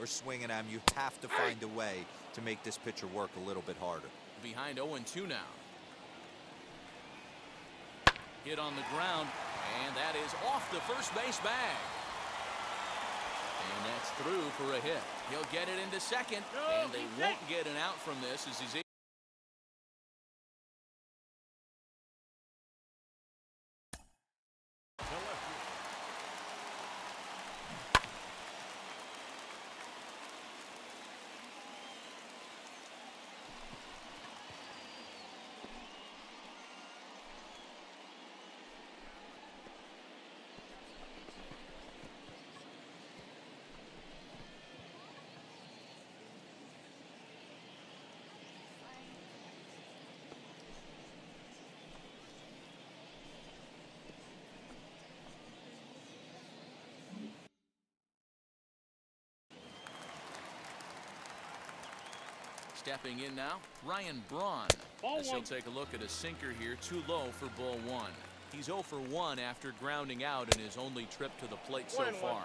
or swinging at him. You have to find a way to make this pitcher work a little bit harder. Behind 0-2 now. Hit on the ground, and that is off the first base bag. And that's through for a hit. He'll get it into second, and they won't get an out from this as he's stepping in now, Ryan Braun. As he'll take a look at a sinker here, too low for ball one. He's 0 for 1 after grounding out in his only trip to the plate so far.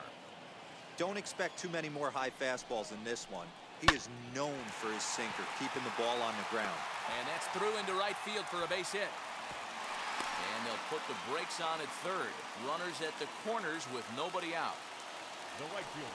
Don't expect too many more high fastballs in this one. He is known for his sinker, keeping the ball on the ground. And that's through into right field for a base hit. And they'll put the brakes on at third. Runners at the corners with nobody out.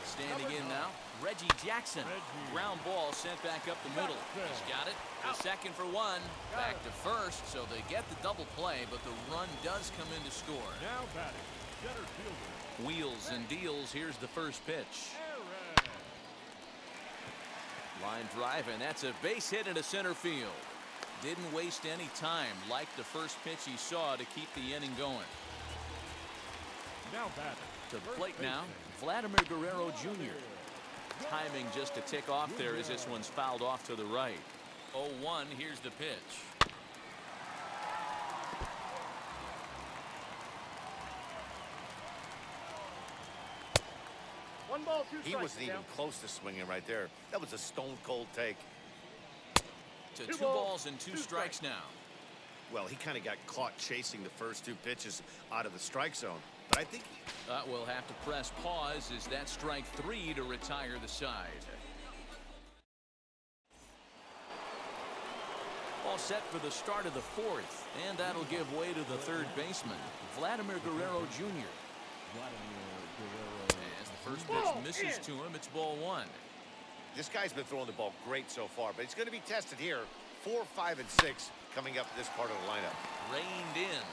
Standing in now, Reggie Jackson. Ground ball sent back up the middle. He's got it. The second for 1. Back to first, so they get the double play, but the run does come in to score. Now batting, center fielder. Wheels and deals. Here's the first pitch. Line drive, and that's a base hit into center field. Didn't waste any time. Liked the first pitch he saw to keep the inning going. Now batting. To the plate now, Vladimir Guerrero Jr. Timing just to tick off there as this one's fouled off to the right. 0-1, here's the pitch. One ball, 2 strikes. He wasn't even close to swinging right there. That was a stone-cold take. To 2 balls and 2 strikes now. Well, he kind of got caught chasing the first 2 pitches out of the strike zone. But I think we'll have to press pause as that strike 3 to retire the side. All set for the start of the 4th, and that'll give way to the third baseman, Vladimir Guerrero Jr. As the first pitch misses to him, it's ball 1. this guy's been throwing the ball great so far, but he's going to be tested here. 4, 5, and 6 coming up this part of the lineup. Reined in.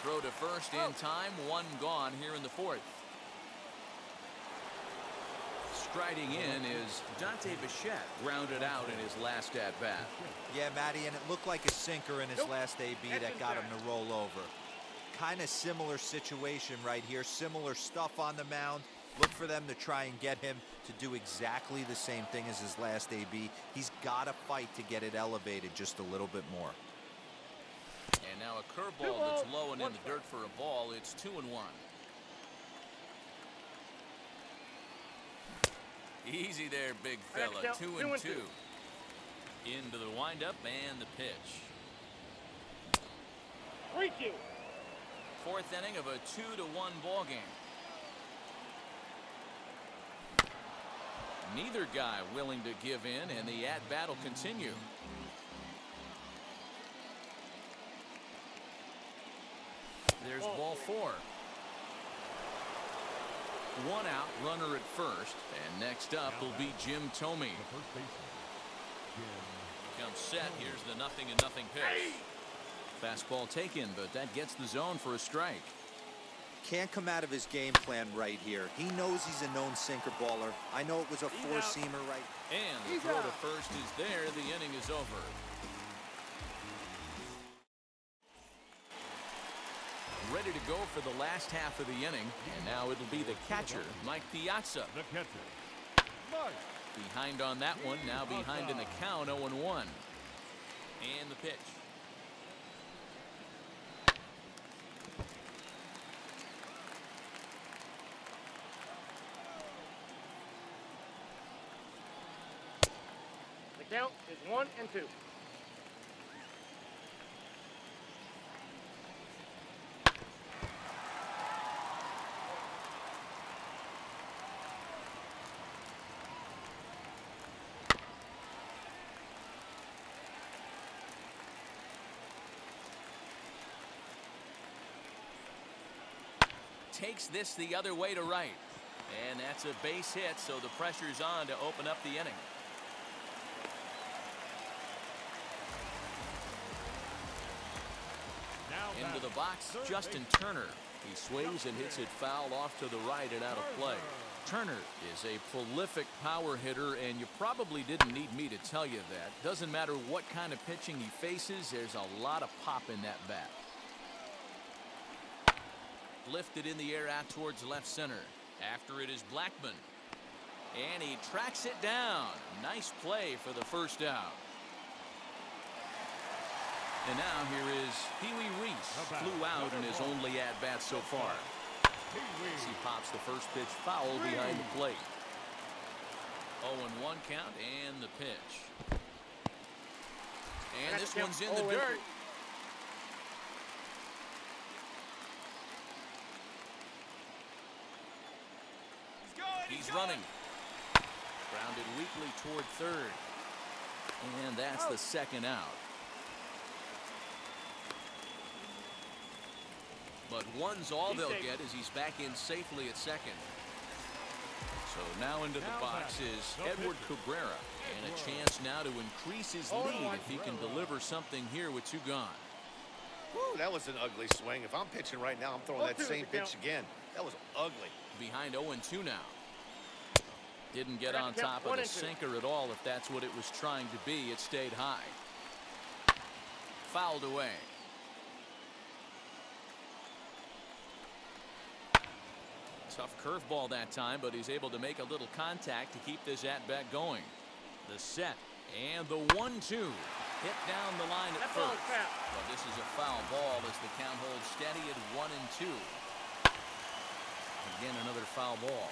Throw to first in time. 1 gone here in the 4th. Striding in is Dante Bichette, grounded out in his last at-bat. Yeah, Matty, and it looked like a sinker in his last AB that got him to roll over. Kind of similar situation right here. Similar stuff on the mound. Look for them to try and get him to do exactly the same thing as his last AB. He's got to fight to get it elevated just a little bit more. And now a curveball that's low and in the dirt for a ball. It's 2-1. Easy there, big fella. 2-2. Into the windup and the pitch. 3-2. 4th inning of a 2-1 ball game. Neither guy willing to give in, and the at-bat will continue. There's ball 4. 1 out, runner at first, and next up will be Jim Thome. Comes set. Here's the 0-0 pitch. Fastball taken, but that gets the zone for a strike. Can't come out of his game plan right here. He knows he's a known sinker baller. I know it was a 4-seamer right. And the throw to first is there. The inning is over. Ready to go for the last half of the inning, and now it'll be the catcher, Mike Piazza. The catcher, Mike. Behind on that one, now behind in the count, 0-1. And the pitch. The count is 1-2. takes this the other way to right. And that's a base hit, so the pressure's on to open up the inning. Now Into the box, third Justin base. Turner. He swings and hits it foul off to the right and out of play. Turner is a prolific power hitter, and you probably didn't need me to tell you that. Doesn't matter what kind of pitching he faces, there's a lot of pop in that bat. Lifted in the air out towards left center. After it is Blackman. And he tracks it down. Nice play for the first out. And now here is Pee Wee Reese. Flew out in his only at-bat so far. As he pops the first pitch foul behind the plate. 0-1 count and the pitch. And this one's in the dirt. He's running. Grounded weakly toward third. And that's the second out. But one's all they'll get as he's back in safely at second. So now into the box is Edward Cabrera. And a chance now to increase his lead if he can deliver something here with two gone. Woo, that was an ugly swing. If I'm pitching right now, I'm throwing that same pitch again. That was ugly. Behind 0-2 now. Didn't get on top of the sinker at all. If that's what it was trying to be, it stayed high. Fouled away. Tough curveball that time, but he's able to make a little contact to keep this at-bat going. The set and the 1-2. Hit down the line at first. But this is a foul ball as the count holds steady at 1-2. Again, another foul ball.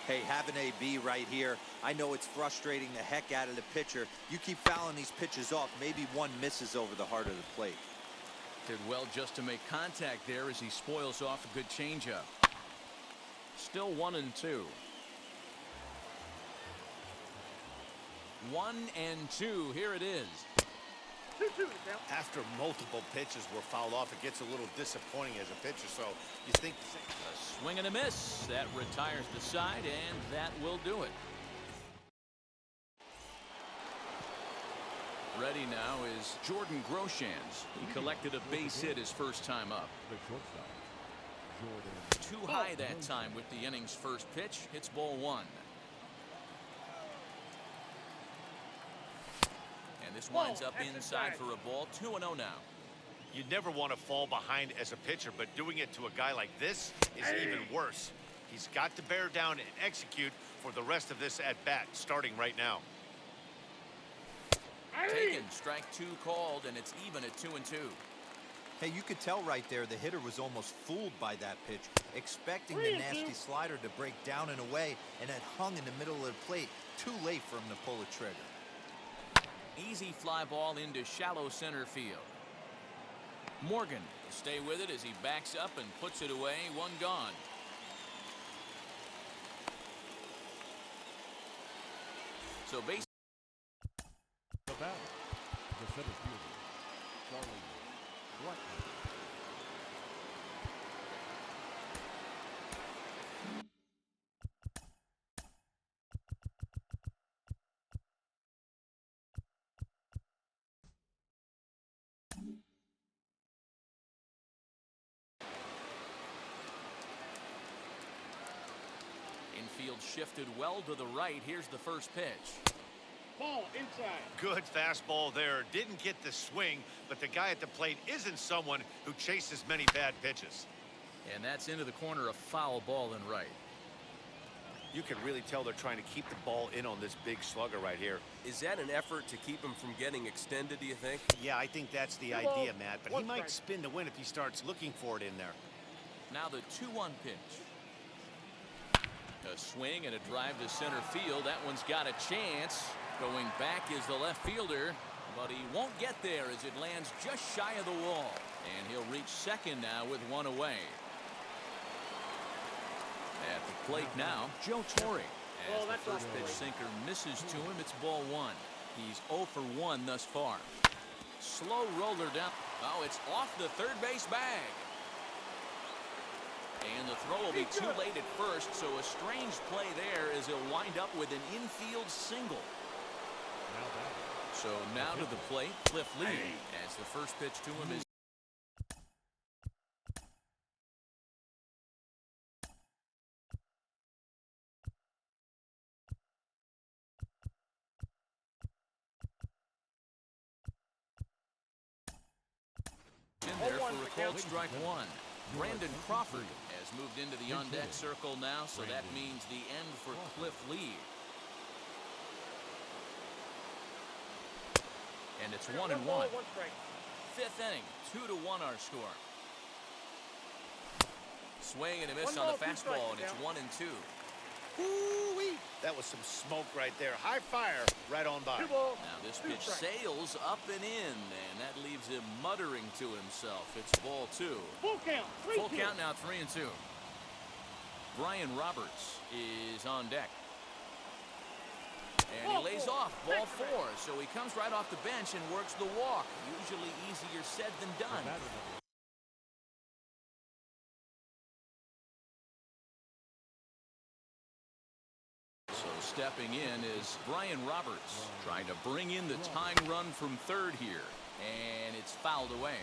Hey, have an AB right here. I know it's frustrating the heck out of the pitcher. You keep fouling these pitches off. Maybe one misses over the heart of the plate. Did well just to make contact there as he spoils off a good changeup. Still 1-2. 1-2. Here it is. After multiple pitches were fouled off, it gets a little disappointing as a pitcher. So you think A swing and a miss. That retires the side, and that will do it. Ready now is Jordan Groshans. He collected a base hit his first time up. The shortstop, Jordan. Too high that time with the inning's first pitch. Hits ball one. And this winds up inside for a ball. 2-0 now. you never want to fall behind as a pitcher, but doing it to a guy like this is even worse. He's got to bear down and execute for the rest of this at bat, starting right now. Taken, strike two called, and it's even at 2-2. Hey, you could tell right there the hitter was almost fooled by that pitch, expecting the nasty slider to break down and away, and it hung in the middle of the plate. Too late for him to pull the trigger. Easy fly ball into shallow center field. Morgan will stay with it as he backs up and puts it away. One gone. So base. The batter, the center fielder, Charlie Blackman. Infield shifted well to the right. Here's the first pitch. Ball inside. Good fastball there. Didn't get the swing, but the guy at the plate isn't someone who chases many bad pitches. And that's into the corner, a foul ball and right. You can really tell they're trying to keep the ball in on this big slugger right here. Is that an effort to keep him from getting extended, do you think? Yeah, I think that's the idea, Matt, but he might spin to win if he starts looking for it in there. Now the 2-1 pitch. A swing and a drive to center field. That one's got a chance. Going back is the left fielder, but he won't get there as it lands just shy of the wall. And he'll reach second now with one away. At the plate now, Joe Torre. As the first pitch sinker misses to him, it's ball one. He's 0 for 1 thus far. Slow roller down. Oh, it's off the third base bag. And the throw will be too late at first, so a strange play there as he'll wind up with an infield single. So now to the plate, Cliff Lee, as the first pitch to him is in there for a called strike one. Brandon Crawford has moved into the on-deck circle now, so that means the end for Cliff Lee. And it's 1-1. Fifth inning, 2-1 our score. Swing and a miss on the fastball, and it's 1-2. Ooh-wee. That was some smoke right there. High fire right on by. Now this pitch sails up and in, and that leaves him muttering to himself. It's ball two. Full count. Full count now, 3-2. Brian Roberts is on deck. And he lays off, ball four. So he comes right off the bench and works the walk. Usually easier said than done. So stepping in is Brian Roberts, trying to bring in the tying run from third here. And it's fouled away.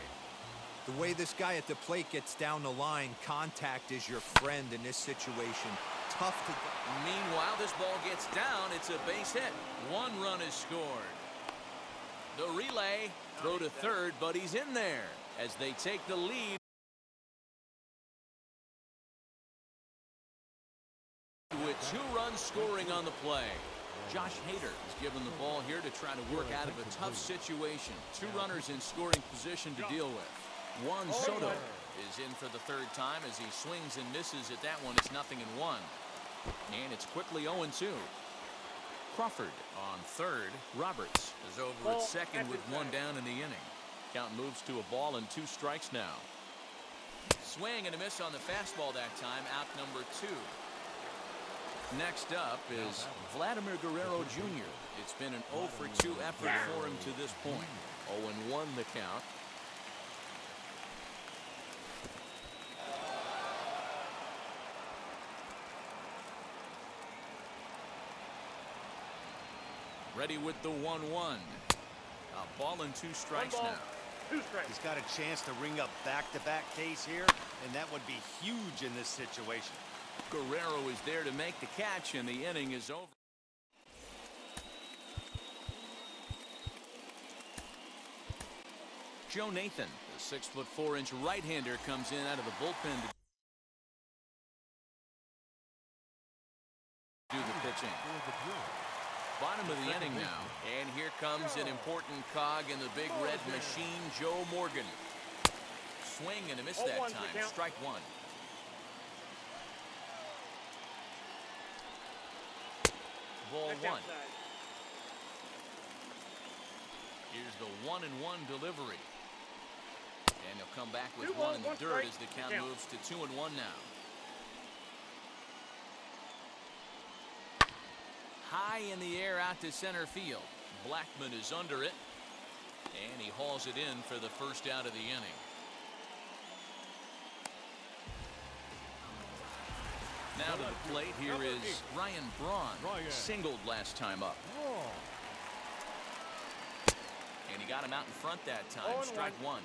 The way this guy at the plate gets down the line, contact is your friend in this situation. Tough to get. Meanwhile, this ball gets down. It's a base hit. One run is scored. The relay, throw to third, but he's in there as they take the lead. With 2 runs scoring on the play. Josh Hader is given the ball here to try to work out of a tough situation. 2 runners in scoring position to deal with. Juan Soto is in for the third time as he swings and misses at that one. It's 0-1. And it's quickly 0-2. Crawford on third. Roberts is over at second with 1 down in the inning. Count moves to a ball and 2 strikes now. Swing and a miss on the fastball that time. Out number 2. Next up is Vladimir Guerrero Jr. It's been an 0 for 2 effort for him to this point. 0-1 the count. Ready with the 1-1. A ball and 2 strikes now. 2 strikes. He's got a chance to ring up back-to-back Ks here, and that would be huge in this situation. Guerrero is there to make the catch, and the inning is over. Joe Nathan, the 6'4" right-hander, comes in out of the bullpen to do the pitching. Bottom of the inning now, and here comes an important cog in the big red machine, Joe Morgan. Swing and a miss that time. Strike 1. Ball 1. Here's the 1-1 delivery. And he'll come back with 1 in the dirt as the count moves to 2-1 now. High in the air out to center field. Blackman is under it. And he hauls it in for the first out of the inning. Now to the plate, here is Ryan Braun. Singled last time up. And he got him out in front that time. Strike 1.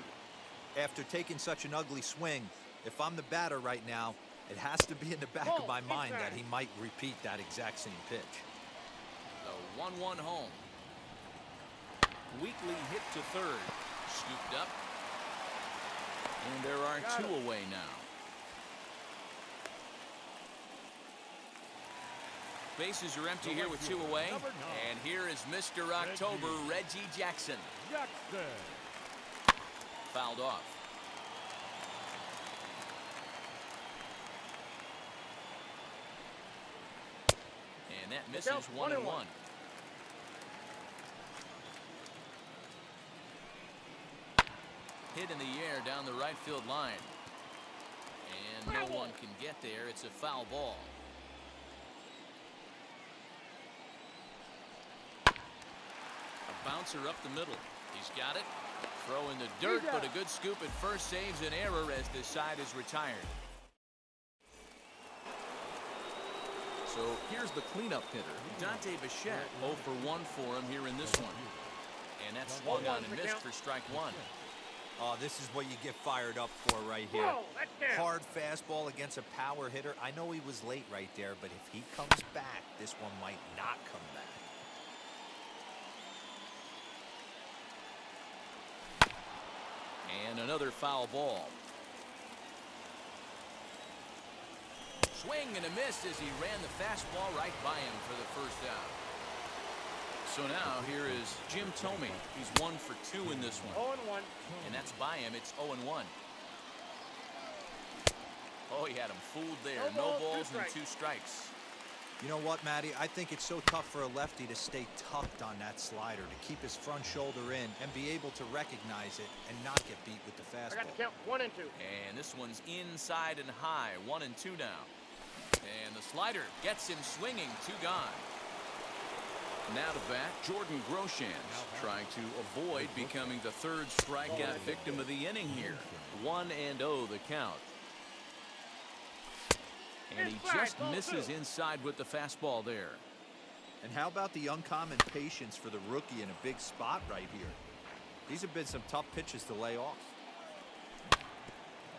After taking such an ugly swing, if I'm the batter right now, it has to be in the back of my mind that he might repeat that exact same pitch. The 1-1 home. Weekly hit to third. Scooped up. And there are 2 away now. Bases are empty here with 2 away. And here is Mr. October, Reggie Jackson. Fouled off. And that misses 1-1. Hit in the air down the right field line. And no one can get there. It's a foul ball. A bouncer up the middle. He's got it. Throw in the dirt, but a good scoop at first saves an error as this side is retired. So here's the cleanup hitter, Dante Bichette. 0 for 1 for him here in this one. And that's swung on and missed for strike one. Oh, this is what you get fired up for right here. Whoa, that's down. Hard fastball against a power hitter. I know he was late right there, but if he comes back, this one might not come back. And another foul ball. Swing and a miss as he ran the fastball right by him for the first out. So now here is Jim Thome. He's 1 for 2 in this one. 0-1. And that's by him. It's 0-1. Oh, he had him fooled there. No balls and 2 strikes. You know what, Matty? I think it's so tough for a lefty to stay tucked on that slider, to keep his front shoulder in and be able to recognize it and not get beat with the I got fastball. to count 1 and 2. And this one's inside and high. 1 and 2 now. And the slider gets him swinging. 2 gone. Now to bat, Jordan Groshans, trying to avoid becoming the 3rd strikeout victim of the inning here. 1-0 the count. And he just misses inside with the fastball there. And how about the uncommon patience for the rookie in a big spot right here? These have been some tough pitches to lay off.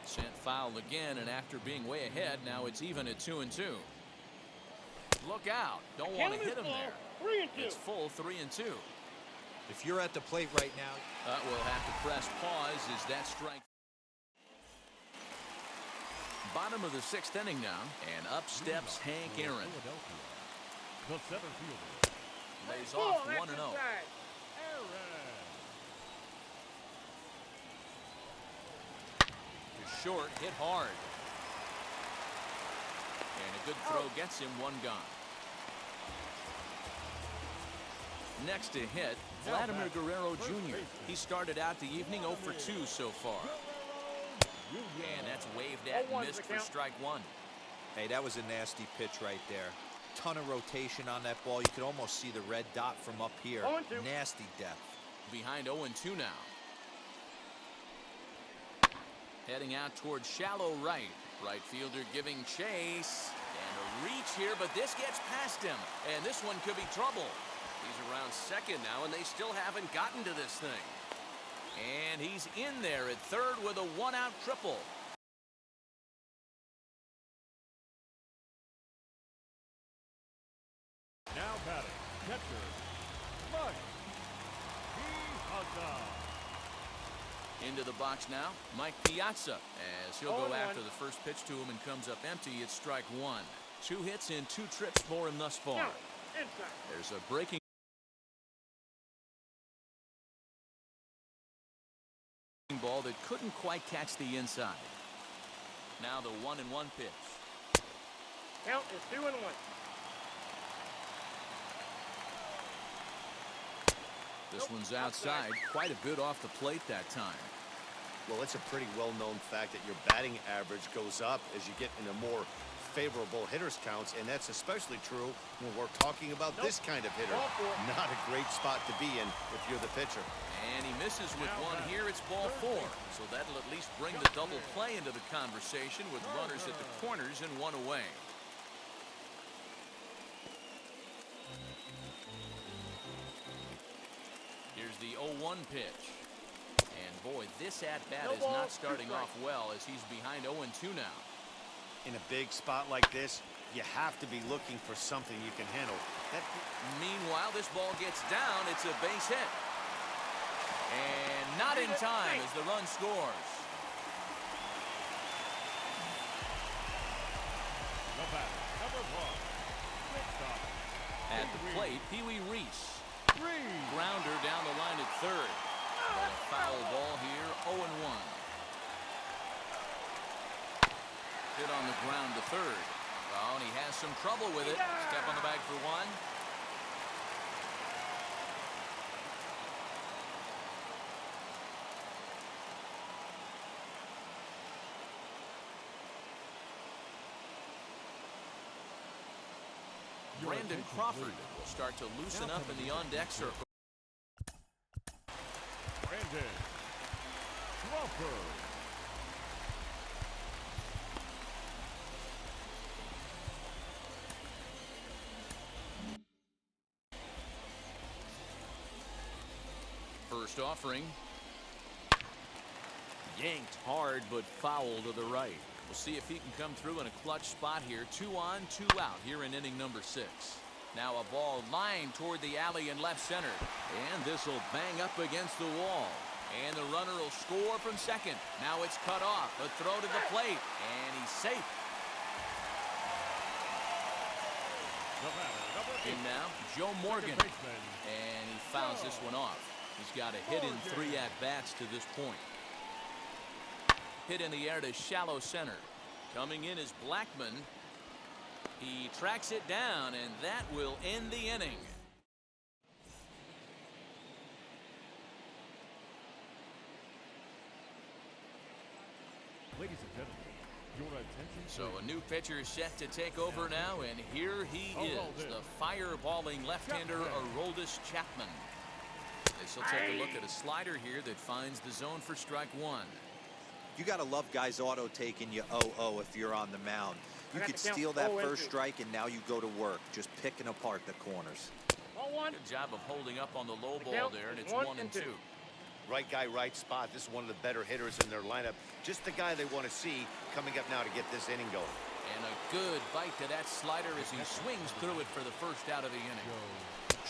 Sent foul again, and after being way ahead, now it's even at 2-2. Look out. Don't want to hit him there. 3 and 2. It's full 3-2. If you're at the plate right now, We'll have to press pause as that strike. Bottom of the 6th inning now, and up steps Hank Aaron. Philadelphia, the center fielder. Lays Ball, off that's 1-0. inside. To short, hit hard. And a good throw gets him 1 gone. Next to hit, Vladimir Guerrero Jr. He started out the evening 0 for 2 so far. And that's waved at and missed for strike 1. hey, that was a nasty pitch right there. Ton of rotation on that ball. You could almost see the red dot from up here. 0-2. Nasty depth. Behind 0-2 now. Heading out towards shallow right. Right fielder giving chase. And a reach here, but this gets past him. And this one could be trouble. He's around 2nd now, and they still haven't gotten to this thing. And he's in there at 3rd with a 1-out triple. Now batting, catcher, Mike Piazza. Into the box now, Mike Piazza, as he'll go 0-1. after the first pitch to him and comes up empty. It's strike 1. 2 hits in 2 trips for him thus far. Now, inside. There's a breaking ball that couldn't quite catch the inside. Now the 1-1 pitch. Count is 2-1. This one's outside, quite a bit off the plate that time. Well, it's a pretty well-known fact that your batting average goes up as you get into more favorable hitters counts, and that's especially true when we're talking about this kind of hitter. Ball 4. Not a great spot to be in if you're the pitcher. And he misses with 1 here. It's ball 4. So that'll at least bring the double play into the conversation with runners at the corners and 1 away. Here's the 0-1 pitch. And boy, this at-bat is not starting off well as he's behind 0-2 now. In a big spot like this, you have to be looking for something you can handle. Meanwhile, this ball gets down. It's a base hit. And not in time as the run scores. The batter, number 1, shortstop, At the plate, Pee Wee Reese. Reese. Grounder down the line at 3rd. And a foul ball here, 0-1. Hit on the ground to 3rd. Oh, and he has some trouble with it. Step on the bag for 1. Brandon Crawford will start to loosen up in the on-deck circle. Brandon Crawford. First offering. Yanked hard, but foul to the right. We'll see if he can come through in a clutch spot here. 2 on, 2 out here in inning number 6. Now a ball lined toward the alley in left center. And this will bang up against the wall. And the runner will score from second. Now it's cut off. A throw to the plate. And he's safe. In now, Joe Morgan. And he fouls this one off. He's got a hit in 3 at-bats to this point. Hit in the air to shallow center. Coming in is Blackman. He tracks it down, and that will end the inning. Ladies and gentlemen, your attention. So a new pitcher is set to take over now, and here he is, the fireballing left-hander Aroldis Chapman. This will take a look at a slider here that finds the zone for strike 1. You got to love guys auto taking you 0-0 if you're on the mound. You could steal that first strike, and now you go to work, just picking apart the corners. Good job of holding up on the low ball there, and it's 1-2. Right guy, right spot. This is one of the better hitters in their lineup. Just the guy they want to see coming up now to get this inning going. And a good bite to that slider as he swings through it for the first out of the inning.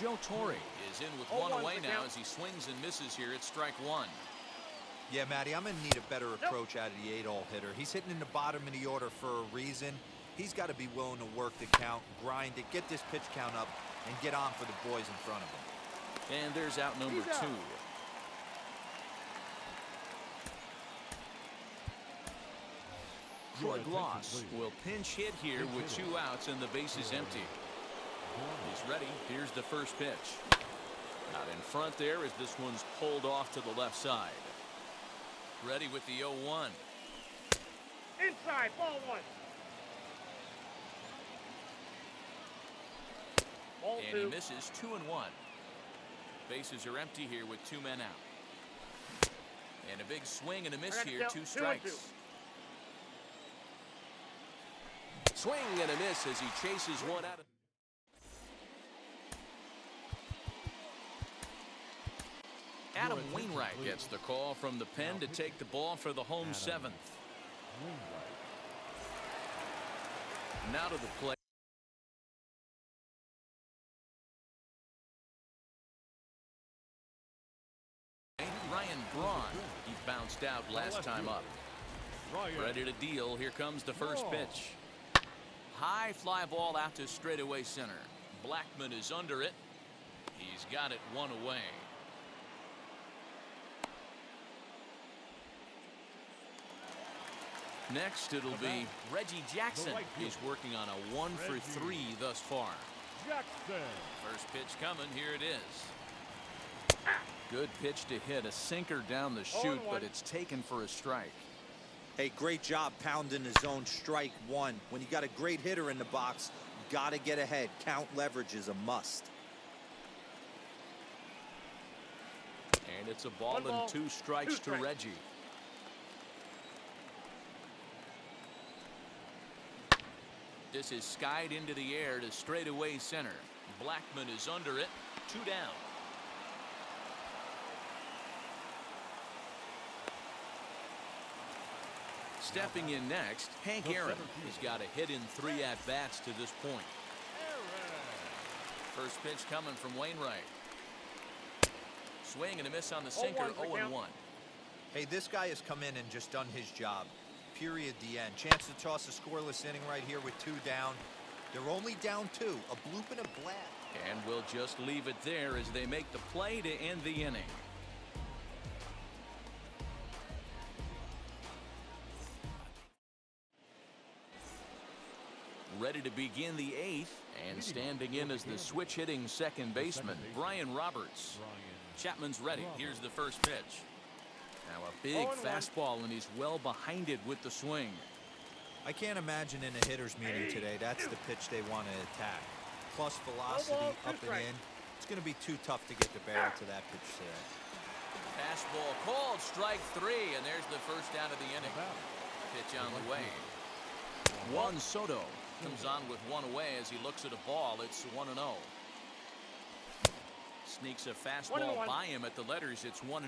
Joe Torre is in with 1 away now as he swings and misses here at strike 1. Yeah, Matty, I'm going to need a better approach out of the 8-hole hitter. He's hitting in the bottom of the order for a reason. He's got to be willing to work the count, grind it, get this pitch count up, and get on for the boys in front of him. And there's out number 2. Troy Gloss will pinch hit here with 2 outs and the base is empty. He's ready. Here's the first pitch. Out in front there as this one's pulled off to the left side. Ready with the 0-1. Inside, ball 1. Ball And 2. he misses 2-1. Bases are empty here with 2 men out. And a big swing and a miss here, 2 strikes. Swing and a miss as he chases one out of. Adam Wainwright gets the call from the pen to take the ball for the home 7th. Now to the plate. Ryan Braun. He bounced out last time up. Ready to deal. Here comes the first pitch. High fly ball out to straightaway center. Blackman is under it. He's got it 1 away. Next, it'll be Reggie Jackson. He's working on a 1 for 3 thus far. First pitch coming. Here it is. Good pitch to hit. A sinker down the chute, but it's taken for a strike. Hey, great job pounding the zone strike 1. When you got a great hitter in the box, you got to get ahead. Count leverage is a must. And it's a ball and 2 strikes to Reggie. This is skied into the air to straightaway center. Blackman is under it. 2 down. Stepping in next, Hank Aaron. He's got a hit in 3 at-bats to this point. First pitch coming from Wainwright. Swing and a miss on the sinker, 0-1. Hey, this guy has come in and just done his job. Period, the end. Chance to toss a scoreless inning right here with 2 down. They're only down 2. A bloop and a blast. And we'll just leave it there as they make the play to end the inning. Ready to begin the 8th, and standing in as the switch-hitting second baseman, Brian Roberts. Chapman's ready. Here's the first pitch. Now a big fastball, and he's well behind it with the swing. I can't imagine in a hitter's meeting today that's the pitch they want to attack. Plus velocity up and in. It's going to be too tough to get the barrel to that pitch today. Fastball called, strike 3, and there's the first out of the inning. Pitch on the way. Juan Soto comes on with 1 away as he looks at a ball. It's 1-0. Sneaks a One fastball and one. by him at the letters. It's 1-1.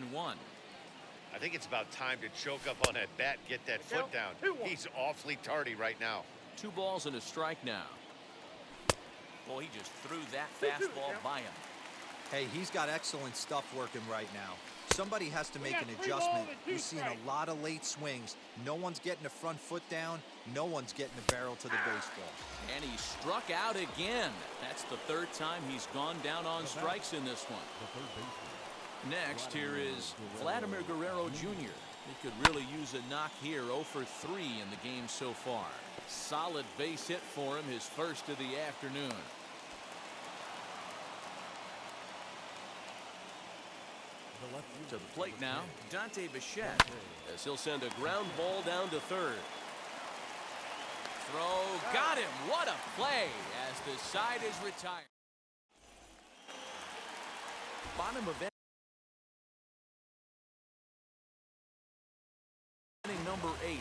I think it's about time to choke up on that bat and get that foot down. 2-1. He's awfully tardy right now. 2 balls and a strike now. Boy, he just threw that 2-2, fastball yeah. by him. Hey, he's got excellent stuff working right now. Somebody has to make got an 3 adjustment. balls and 2 We've seen strikes. a lot of late swings. No one's getting the front foot down. No one's getting the barrel to the baseball. And he struck out again. That's the 3rd time he's gone down on strikes in this one. Next, here is Vladimir Guerrero Jr. He could really use a knock here. 0 for 3 in the game so far. Solid base hit for him, his first of the afternoon. To the plate now, Dante Bichette, as he'll send a ground ball down to 3rd. Throw, got him. What a play as the side is retired. Bottom of inning number 8.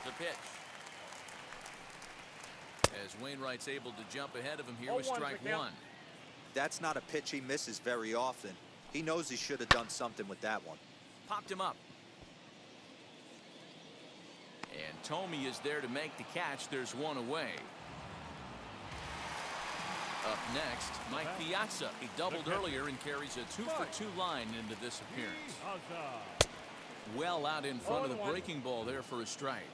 The pitch. As Wainwright's able to jump ahead of him here with 0-1 strike quick now. 1. That's not a pitch he misses very often. He knows he should have done something with that one. Popped him up. And Tomey is there to make the catch. There's one away. Up next, Mike Piazza. He doubled earlier and carries a 2 for 2 line into this appearance. Well out in front of the 0-1. breaking ball there for a strike.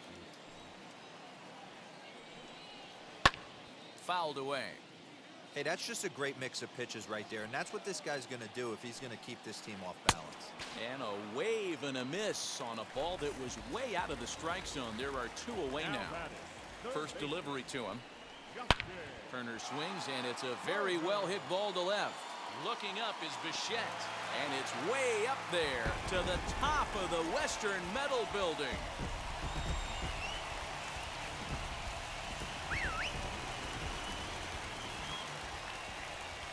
Fouled away. Hey, that's just a great mix of pitches right there, and that's what this guy's going to do if he's going to keep this team off balance. And a wave and a miss on a ball that was way out of the strike zone. There are 2 away now. First delivery to him. Turner swings, and it's a very well hit ball to left. Looking up is Bichette, and it's way up there to the top of the Western Metal Building.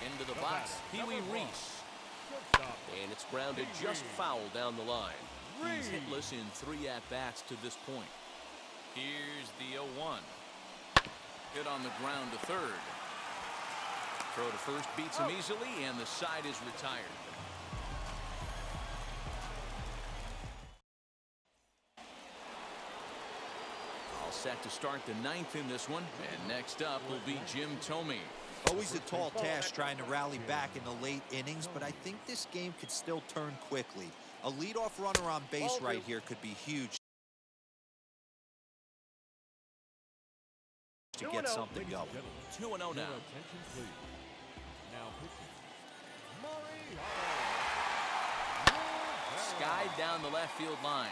Into the box, Pee Wee Reese. And it's grounded just foul down the line. He's hitless in 3 at-bats to this point. Here's the 0-1. Hit on the ground to 3rd. Throw to first beats him easily, and the side is retired. All set to start the 9th in this one. And next up will be Jim Tomey. Always a tall task trying to rally back in the late innings, but I think this game could still turn quickly. A leadoff runner on base right here could be huge to get something going. 2-0 now. Skied down the left field line.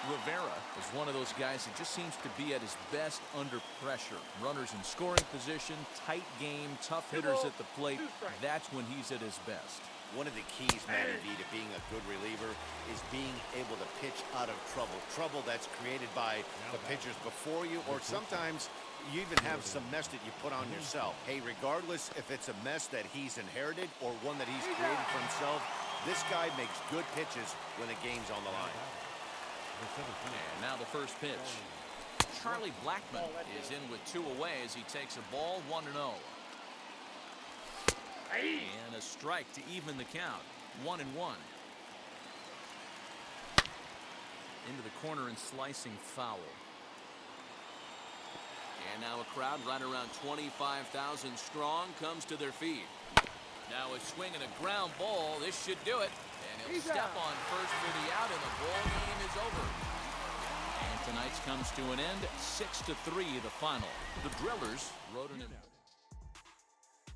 Rivera is one of those guys that just seems to be at his best under pressure. Runners in scoring position, tight game, tough hitters at the plate. That's when he's at his best. One of the keys, Matty V, to being a good reliever is being able to pitch out of trouble. Trouble that's created by the pitchers before you, or sometimes you even have some mess that you put on yourself. Hey, regardless if it's a mess that he's inherited or one that he's created for himself, this guy makes good pitches when the game's on the line. And now the first pitch. Charlie Blackmon is in with 2 away as he takes a ball 1-0. And a strike to even the count. 1-1. Into the corner and slicing foul. And now a crowd right around 25,000 strong comes to their feet. Now a swing and a ground ball. This should do it. And he'll step on first for the out, and the ball game is over. And tonight's comes to an end. 6-3 the final. The Drillers wrote an